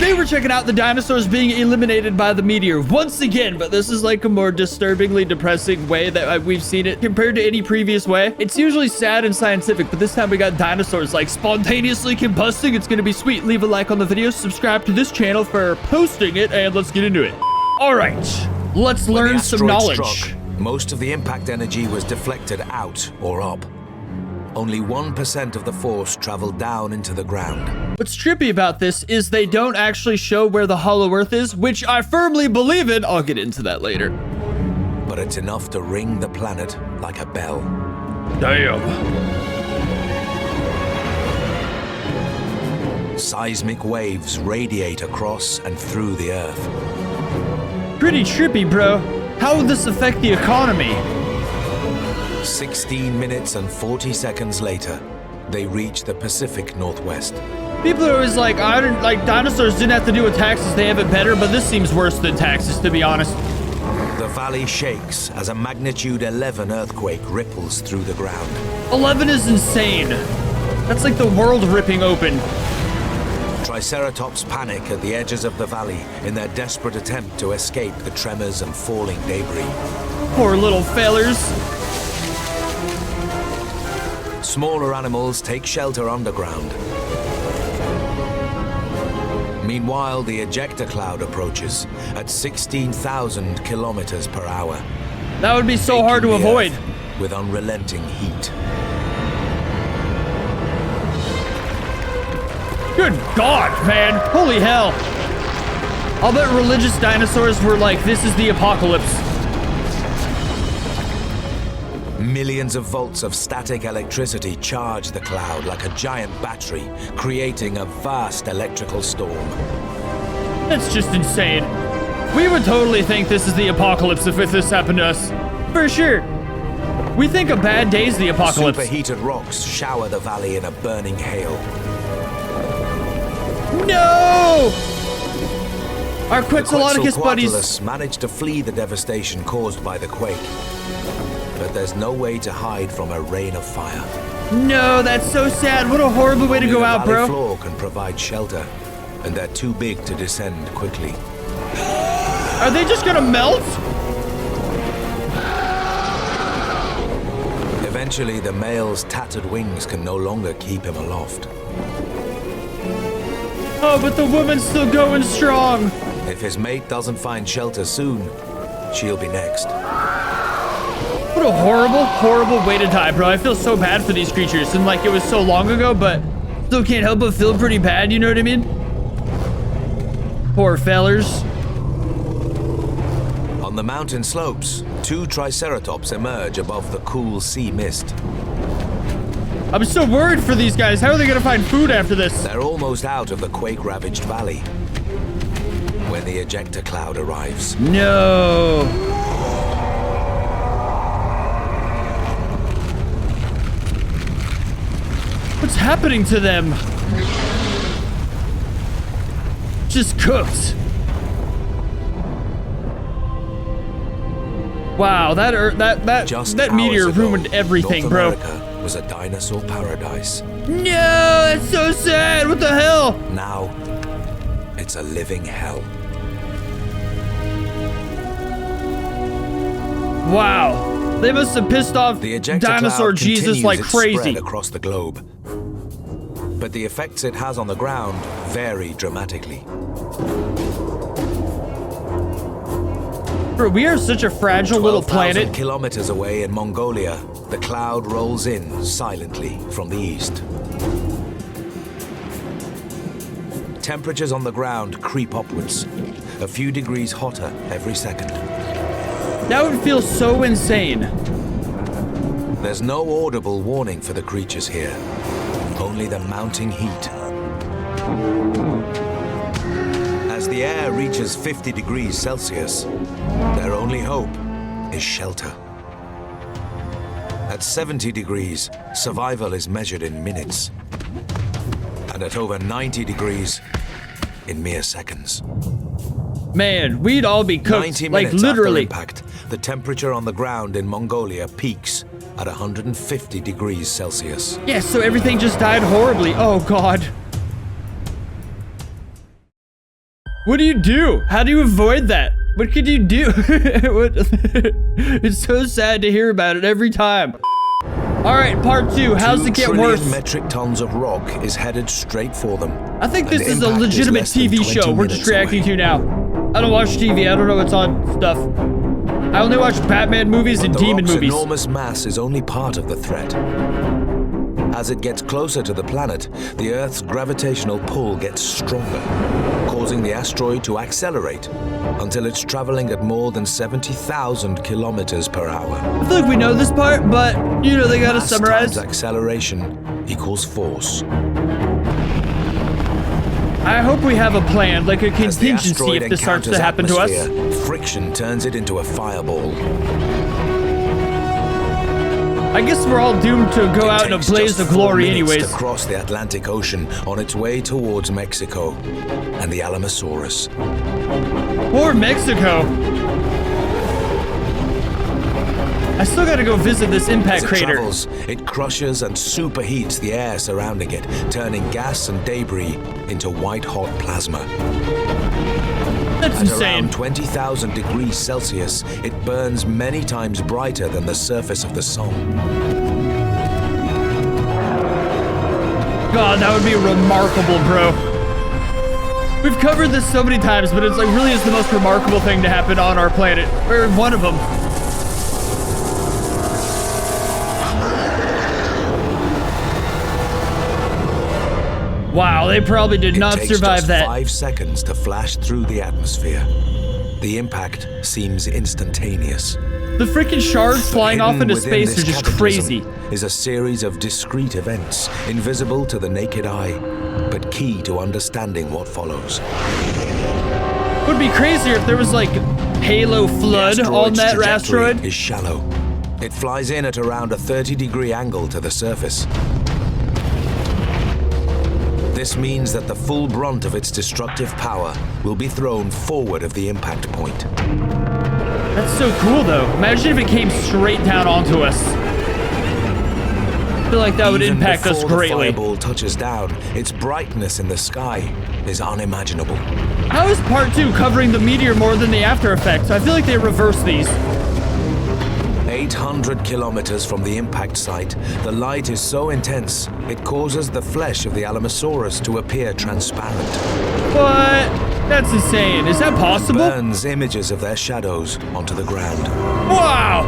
Today we're checking out the dinosaurs being eliminated by the meteor once again, but this is like a more disturbingly depressing way that we've seen it compared to any previous way. It's usually sad and scientific, but this time we got dinosaurs like spontaneously combusting. It's gonna be sweet. Leave a like on the video, subscribe to this channel for posting it, and let's get into it. All right, let's learn some knowledge. Struck, most of the impact energy was deflected out or up. Only 1% of the force traveled down into the ground. What's trippy about this is they don't actually show where the hollow earth is, which I firmly believe in. I'll get into that later. But it's enough to ring the planet like a bell. Damn. Seismic waves radiate across and through the Earth. Pretty trippy, bro. How would this affect the economy? 16 minutes and 40 seconds later, they reach the Pacific Northwest. People are always like, dinosaurs didn't have to do with taxes, they have it better, but this seems worse than taxes, to be honest. The valley shakes as a magnitude 11 earthquake ripples through the ground. 11 is insane. That's like the world ripping open. Triceratops panic at the edges of the valley in their desperate attempt to escape the tremors and falling debris. Poor little fellers. Smaller animals take shelter underground. Meanwhile, the ejector cloud approaches at 16,000 kilometers per hour. That would be so hard to avoid. With unrelenting heat. Good God, man. Holy hell. I'll bet religious dinosaurs were like, this is the apocalypse. Millions of volts of static electricity charge the cloud like a giant battery, creating a vast electrical storm. That's just insane. We would totally think this is the apocalypse if this happened to us. For sure. We think a bad day's the apocalypse. Superheated rocks shower the valley in a burning hail. No! Our Quetzalcoatlus buddies managed to flee the devastation caused by the quake. But there's no way to hide from a rain of fire. No, that's so sad. What a horrible way to go out, bro. The valley floor can provide shelter, and they're too big to descend quickly. Are they just gonna melt? Eventually, the male's tattered wings can no longer keep him aloft. Oh, but the woman's still going strong. If his mate doesn't find shelter soon, she'll be next. What a horrible, horrible way to die, bro. I feel so bad for these creatures. And like it was so long ago, but still can't help but feel pretty bad, you know what I mean? Poor fellers. On the mountain slopes, two Triceratops emerge above the cool sea mist. I'm so worried for these guys. How are they gonna find food after this? They're almost out of the quake-ravaged valley when the ejector cloud arrives. No. What's happening to them? Just cooked. Wow, that meteor ruined everything, North bro. America was a dinosaur paradise. No, that's so sad. What the hell? Now, it's a living hell. Wow, they must have pissed off The ejector Dinosaur cloud Jesus like its crazy. spread across the globe. But the effects it has on the ground vary dramatically. Bro, we are such a fragile little planet. Kilometers away in Mongolia, the cloud rolls in silently from the east. Temperatures on the ground creep upwards, a few degrees hotter every second. That would feel so insane. There's no audible warning for the creatures here, only the mounting heat. As the air reaches 50 degrees Celsius, their only hope is shelter. At 70 degrees, survival is measured in minutes. And at over 90 degrees, in mere seconds. Man, we'd all be cooked, 90 like minutes literally. after impact, the temperature on the ground in Mongolia peaks at 150 degrees Celsius. Yeah, so everything just died horribly. Oh, God. What do you do? How do you avoid that? What could you do? It's so sad to hear about it every time. All right, part 2. How's it get worse? 2 trillion metric tons of rock is headed straight for them. I think this An is a impact legitimate less than TV 20 show we're just minutes reacting away. to now. I don't watch TV. I don't know what's on stuff. I only watch Batman movies and The demon rock's movies. enormous mass is only part of the threat. As it gets closer to the planet, the Earth's gravitational pull gets stronger, causing the asteroid to accelerate until it's traveling at more than 70,000 kilometers per hour. I feel like we know this part, but you know they gotta Mass summarize. times acceleration equals force. I hope we have a plan, like a As the contingency asteroid if this starts to encounters happen to us. atmosphere, friction turns it into a fireball. I guess we're all doomed to go out in a Takes blaze just of 4 glory minutes anyways. to cross the Atlantic Ocean on its way towards Mexico and the Alamosaurus. Poor Mexico. I still gotta go visit this impact As it crater. travels, it crushes and superheats the air surrounding it, turning gas and debris into white-hot plasma. That's At insane. around 20,000 degrees Celsius, it burns many times brighter than the surface of the sun. God, that would be remarkable, bro. We've covered this so many times, but it's like really is the most remarkable thing to happen on our planet. Or one of them. Wow, they probably did not It takes survive just that. 5 seconds to flash through the atmosphere. The impact seems instantaneous. The freaking shards flying off Hidden into within space this are just cataclysm crazy. Is a series of discrete events, invisible to the naked eye, but key to understanding what follows. It would be crazier if there was like halo flood The on that trajectory asteroid. is shallow. It flies in at around a 30-degree angle to the surface. This means that the full brunt of its destructive power will be thrown forward of the impact point. That's so cool though. Imagine if it came straight down onto us. I feel like that would Even impact us before the greatly. fireball touches down, its brightness in the sky is unimaginable. How is part 2 covering the meteor more than the after effects? I feel like they reverse these. 800 kilometers from the impact site, the light is so intense, it causes the flesh of the Alamosaurus to appear transparent. What? That's insane. Is that possible? Burns images of their shadows onto the ground. Wow!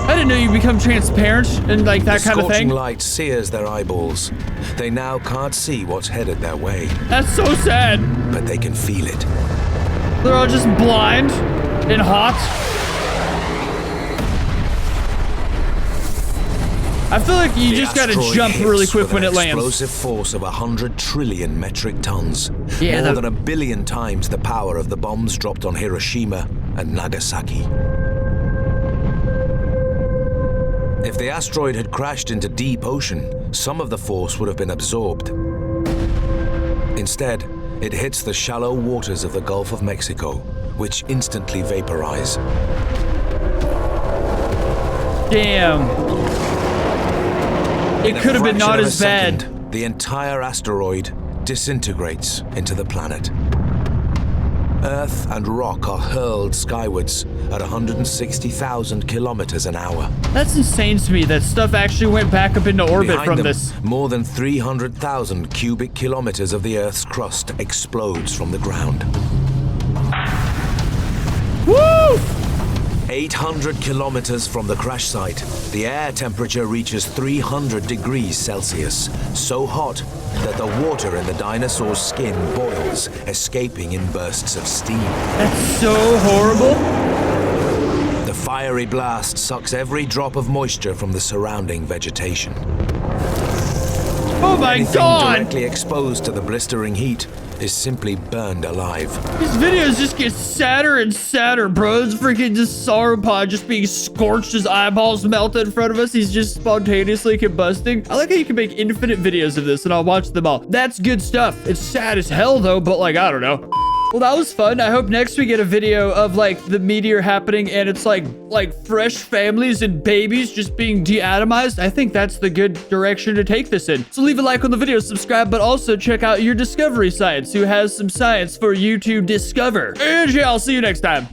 I didn't know you become transparent and like that The kind of scorching thing. light sears their eyeballs. They now can't see what's headed their way, That's so sad. but they can feel it. They're all just blind and hot. I feel like you The just gotta asteroid jump hits really quick with when an it lands. explosive force of 100 trillion metric tons. Yeah, More the- than 1 billion times the power of the bombs dropped on Hiroshima and Nagasaki. If the asteroid had crashed into deep ocean, some of the force would have been absorbed. Instead, it hits the shallow waters of the Gulf of Mexico, which instantly vaporize. Damn. It In a could have been fraction not of a as bad. second, the entire asteroid disintegrates into the planet. Earth and rock are hurled skywards at 160,000 kilometers an hour. That's insane to me that stuff actually went back up into orbit Behind from them, this. more than 300,000 cubic kilometers of the Earth's crust explodes from the ground. Woo! 800 kilometers from the crash site, the air temperature reaches 300 degrees Celsius, so hot that the water in the dinosaur's skin boils, escaping in bursts of steam. That's so horrible. The fiery blast sucks every drop of moisture from the surrounding vegetation. Oh my Anything god! directly exposed to the blistering heat is simply burned alive. These videos just get sadder and sadder, bro. It's freaking just sauropod just being scorched, his eyeballs melt in front of us. He's just spontaneously combusting. I like how you can make infinite videos of this and I'll watch them all. That's good stuff. It's sad as hell though, but like, I don't know. Well, that was fun. I hope next we get a video of like the meteor happening and it's like fresh families and babies just being deatomized. I think that's the good direction to take this in. So leave a like on the video, subscribe, but also check out your Discovery Science, who has some science for you to discover. And yeah, I'll see you next time.